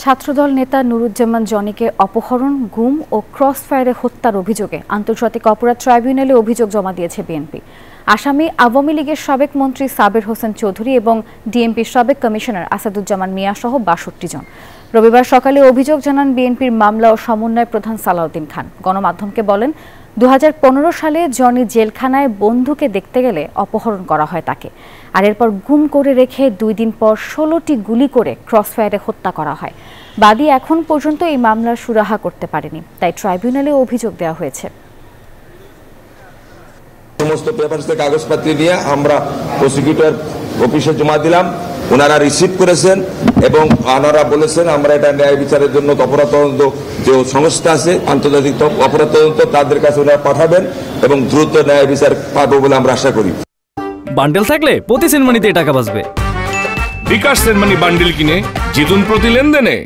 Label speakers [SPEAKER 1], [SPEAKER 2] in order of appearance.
[SPEAKER 1] ছাত্রদল নেতা নুরুজ্জামান জনিকে অপহরণ, গুম ও ক্রসফায়ারে হত্যার অভিযোগে আন্তর্জাতিক অপরাধ ট্রাইব্যুনালে অভিযোগ জমা দিয়েছে বিএনপি। আসামি আওয়ামী লীগের সাবেক মন্ত্রী সাবের হোসেন চৌধুরী এবং ডিএমপির সাবেক কমিশনার আসাদুজ্জামান মিয়া সহ ৬২ জন। রবিবার সকালে অভিযোগ জানান বিএনপির মামলা ও সমন্বয় প্রধান সালাউদ্দিন খান। গণমাধ্যমকে বলেন, ২০১৫ সালে জনি জেলখানায় বন্ধুকে দেখতে গেলে অপহরণ করা হয় তাকে, আর এরপর গুম করে রেখে ২ দিন পর ১৬টি গুলি করে ক্রসফায়ারে হত্যা করা হয়। বাদী এখন পর্যন্ত এই মামলার সুরাহা করতে পারেনি, তাই ট্রাইব্যুনালে অভিযোগ দেওয়া হয়েছে।
[SPEAKER 2] সমস্ত পেপারস থেকে কাগজপত্র দিয়ে আমরা প্রসিকিউটর অফিসে জমা দিলাম, ওনারা রিসিভ করেছেন এবং ওনারা বলেছেন আমরা এটা ন্যায় বিচারের জন্য অপরাধ তদন্ত যে সংস্থা আছে আন্তর্জাতিক অপরাধ তদন্ত তাদের কাছে ওনারা পাঠাবেন এবং দ্রুত ন্যায় বিচার পাবো বলে আমরা আশা করি।
[SPEAKER 3] বান্ডেল থাকলে প্রতি সেনমানিতে টাকা বাঁচবে।
[SPEAKER 4] বিকাশ সেনমানি বান্ডেল কিনে জিতুন প্রতি লেনদেনে।